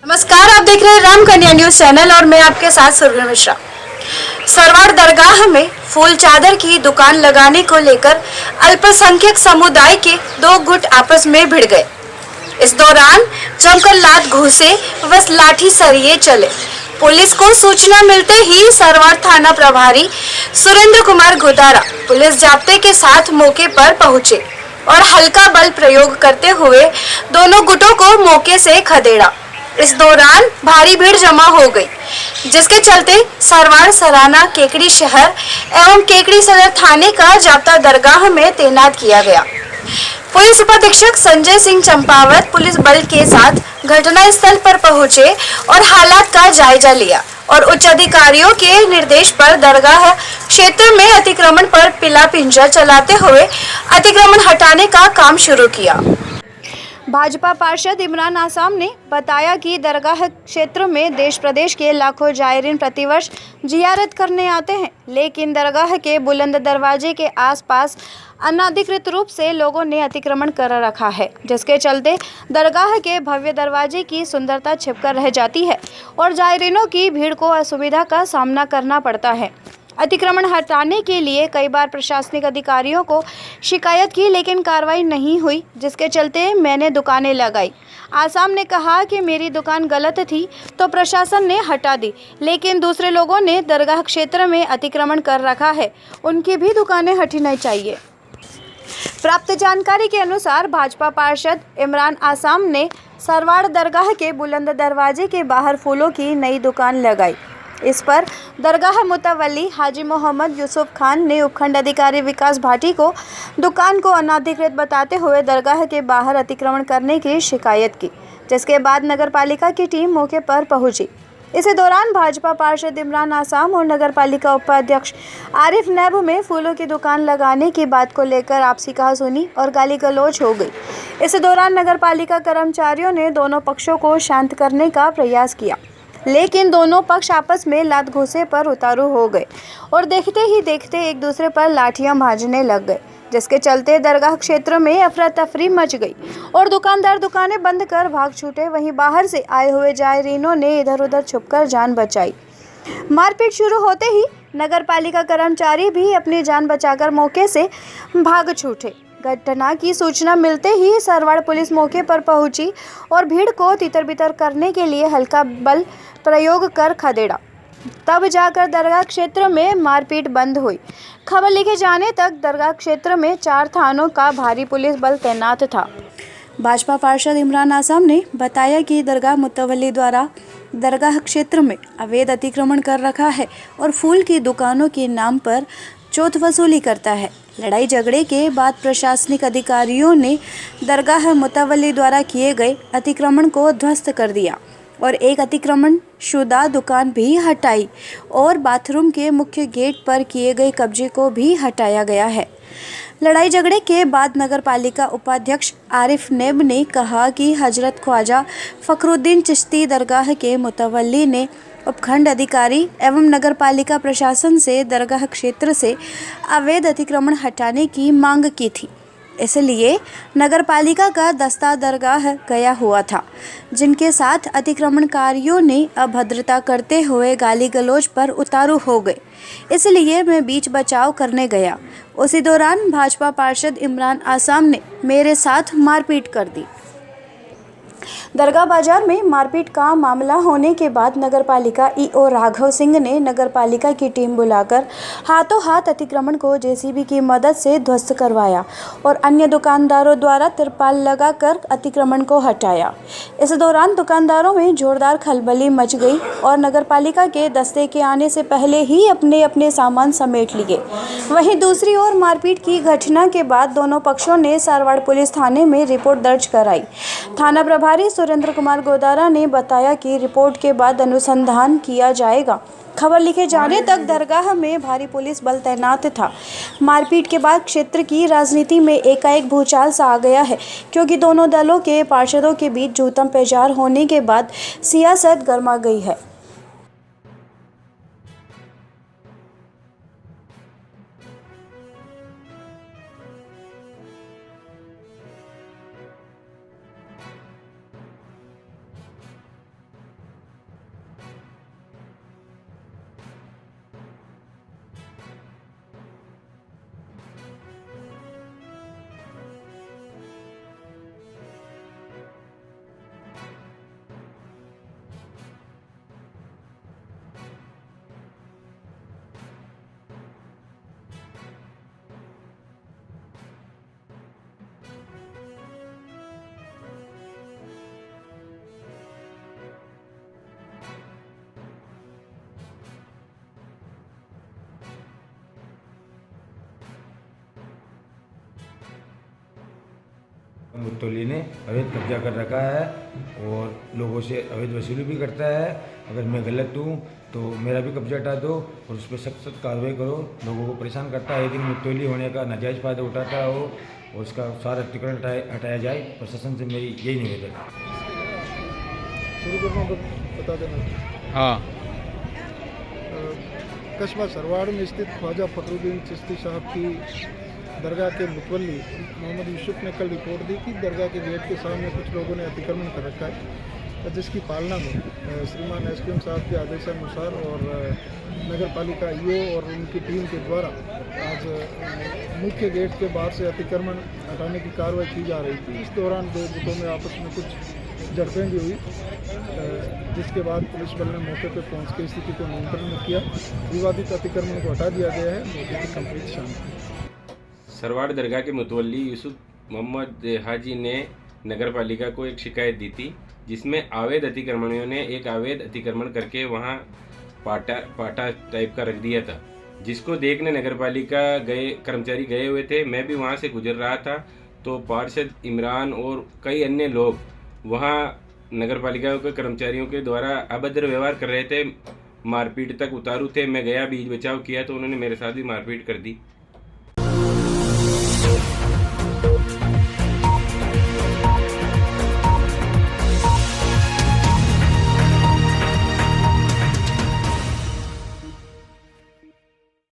नमस्कार, आप देख रहे हैं राम कन्या न्यूज चैनल और मैं आपके साथ सुरगुन मिश्रा। सरवाड़ दरगाह में फूल चादर की दुकान लगाने को लेकर अल्पसंख्यक समुदाय के दो गुट आपस में भिड़ गए। इस दौरान जमकर लात घूंसे व लाठी सरिये चले। पुलिस को सूचना मिलते ही सरवाड़ थाना प्रभारी सुरेंद्र कुमार गोदारा पुलिस जाब्ते के साथ मौके पर पहुंचे और हल्का बल प्रयोग करते हुए दोनों गुटों को मौके से खदेड़ा। इस दौरान भारी भीड़ जमा हो गई, जिसके चलते सरवाड़, सराना, केकड़ी शहर एवं केकड़ी सदर थाने का जाब्ता दरगाह में तैनात किया गया। पुलिस उपाधीक्षक संजय सिंह चंपावत पुलिस बल के साथ घटना स्थल पर पहुंचे और हालात का जायजा लिया और उच्च अधिकारियों के निर्देश पर दरगाह क्षेत्र में अतिक्रमण पर पिला पिंजर चलाते हुए अतिक्रमण हटाने का काम शुरू किया। भाजपा पार्षद इमरान आसाम ने बताया कि दरगाह क्षेत्र में देश प्रदेश के लाखों जायरीन प्रतिवर्ष जियारत करने आते हैं, लेकिन दरगाह के बुलंद दरवाजे के आसपास अनाधिकृत रूप से लोगों ने अतिक्रमण कर रखा है, जिसके चलते दरगाह के भव्य दरवाजे की सुंदरता छिपकर रह जाती है और जायरीनों की भीड़ को असुविधा का सामना करना पड़ता है। अतिक्रमण हटाने के लिए कई बार प्रशासनिक अधिकारियों को शिकायत की, लेकिन कार्रवाई नहीं हुई, जिसके चलते मैंने दुकानें लगाई। आसाम ने कहा कि मेरी दुकान गलत थी तो प्रशासन ने हटा दी, लेकिन दूसरे लोगों ने दरगाह क्षेत्र में अतिक्रमण कर रखा है, उनकी भी दुकानें हटनी चाहिए। प्राप्त जानकारी के अनुसार भाजपा पार्षद इमरान आसाम ने सरवाड़ दरगाह के बुलंद दरवाजे के बाहर फूलों की नई दुकान लगाई। इस पर दरगाह मुतवल्ली हाजी मोहम्मद यूसुफ खान ने उपखंड अधिकारी विकास भाटी को दुकान को अनाधिकृत बताते हुए दरगाह के बाहर अतिक्रमण करने की शिकायत की, जिसके बाद नगरपालिका की टीम मौके पर पहुंची। इसी दौरान भाजपा पार्षद इमरान आसाम और नगरपालिका उपाध्यक्ष आरिफ नैब में फूलों की दुकान लगाने की बात को लेकर आपसी कहासुनी और गाली गलौज हो गई। इस दौरान नगरपालिका कर्मचारियों ने दोनों पक्षों को शांत करने का प्रयास किया, लेकिन दोनों पक्ष आपस में लात घूंसे पर उतारू हो गए और देखते ही देखते एक दूसरे पर लाठियां भाजने लग गए, जिसके चलते दरगाह क्षेत्र में अफरा तफरी मच गई और दुकानदार दुकानें बंद कर भाग छूटे। वहीं बाहर से आए हुए जायरीनों ने इधर उधर छुपकर जान बचाई। मारपीट शुरू होते ही नगरपालिका कर्मचारी भी अपनी जान बचाकर मौके से भाग छूटे। घटना की सूचना मिलते ही सरवाड़ पुलिस मौके पर पहुंची और भीड़ को तितर-बितर करने के लिए हल्का बल प्रयोग कर खदेड़ा। तब जाकर दरगाह क्षेत्र में मारपीट बंद हुई। खबर लिखे जाने तक दरगाह क्षेत्र में 4 थानों का भारी पुलिस बल तैनात था। भाजपा पार्षद इमरान आसाम ने बताया कि दरगाह मुतवल्ली द्वारा दरगाह क्षेत्र में अवैध अतिक्रमण कर रखा है और फूल की दुकानों के नाम पर चौथ वसूली करता है। लड़ाई झगड़े के बाद प्रशासनिक अधिकारियों ने दरगाह मुतवल्ली द्वारा किए गए अतिक्रमण को ध्वस्त कर दिया और एक अतिक्रमण शुदा दुकान भी हटाई और बाथरूम के मुख्य गेट पर किए गए कब्जे को भी हटाया गया है। लड़ाई झगड़े के बाद नगरपालिका उपाध्यक्ष आरिफ नैब ने कहा कि हजरत ख्वाजा फखरुद्दीन चिश्ती दरगाह के मुतवल्ली ने उपखंड अधिकारी एवं नगरपालिका प्रशासन से दरगाह क्षेत्र से अवैध अतिक्रमण हटाने की मांग की थी, इसलिए नगरपालिका का दस्ता दरगाह गया हुआ था, जिनके साथ अतिक्रमणकारियों ने अभद्रता करते हुए गाली गलौज पर उतारू हो गए, इसलिए मैं बीच बचाव करने गया। उसी दौरान भाजपा पार्षद इमरान आसाम ने मेरे साथ मारपीट कर दी। दरगाह बाजार में मारपीट का मामला होने के बाद नगरपालिका ईओ राघव सिंह ने नगरपालिका की टीम बुलाकर हाथों हाथ अतिक्रमण को जेसीबी की मदद से ध्वस्त करवाया और अन्य दुकानदारों द्वारा तिरपाल लगाकर अतिक्रमण को हटाया। इस दौरान दुकानदारों में जोरदार खलबली मच गई और नगरपालिका के दस्ते के आने से पहले ही अपने अपने सामान समेट लिए। वहीं दूसरी ओर मारपीट की घटना के बाद दोनों पक्षों ने सरवाड़ पुलिस थाने में रिपोर्ट दर्ज कराई। थाना प्रभारी सुरेंद्र कुमार गोदारा ने बताया कि रिपोर्ट के बाद अनुसंधान किया जाएगा। खबर लिखे जाने तक दरगाह में भारी पुलिस बल तैनात था। मारपीट के बाद क्षेत्र की राजनीति में एकाएक भूचाल सा आ गया है, क्योंकि दोनों दलों के पार्षदों के बीच जूतम पेजार होने के बाद सियासत गर्मा गई है। मुत्तोली ने अवैध कब्जा कर रखा है और लोगों से अवैध वसूली भी करता है। अगर मैं गलत हूँ तो मेरा भी कब्जा हटा दो और उस पर सख्त कार्रवाई करो। लोगों को परेशान करता है, लेकिन मुत्तोली होने का नाजायज़ फ़ायदा उठाता हो और उसका सारा अतिक्रमण हटाया जाए। प्रशासन से मेरी यही निवेदन है। शुरू करना बता देना। हाँ। कस्बा सरवाड़ में स्थित ख्वाजा फखरुद्दीन चिश्ती साहब की दरगाह के मुतवल्ली मोहम्मद यूसुफ ने कल रिपोर्ट दी कि दरगाह के गेट के सामने कुछ लोगों ने अतिक्रमण कर रखा है, जिसकी पालना में श्रीमान एसडीएम साहब के आदेशानुसार और नगर पालिका ईओ और उनकी टीम के द्वारा आज मुख्य गेट के बाहर से अतिक्रमण हटाने की कार्रवाई की जा रही थी। इस दौरान दो गुटों में आपस में कुछ झड़पें भी हुई, जिसके बाद पुलिस बल ने मौके पर पहुंच के स्थिति को नियंत्रण में किया। विवादित अतिक्रमण को हटा दिया गया है। मौके की कंप्लीट शांति। सरवाड़ दरगाह के मुतवल्ली यूसुफ मोहम्मद हाजी ने नगर पालिका को एक शिकायत दी थी, जिसमें अवैध अतिक्रमणियों ने एक अवैध अतिक्रमण करके वहां पाटा टाइप का रख दिया था, जिसको देखने नगर पालिका कर्मचारी गए हुए थे। मैं भी वहां से गुजर रहा था तो पार्षद इमरान और कई अन्य लोग वहां नगर पालिका के कर्मचारियों के द्वारा अभद्र व्यवहार कर रहे थे, मारपीट तक उतारू थे। मैं गया, बीच बचाव किया तो उन्होंने मेरे साथ भी मारपीट कर दी।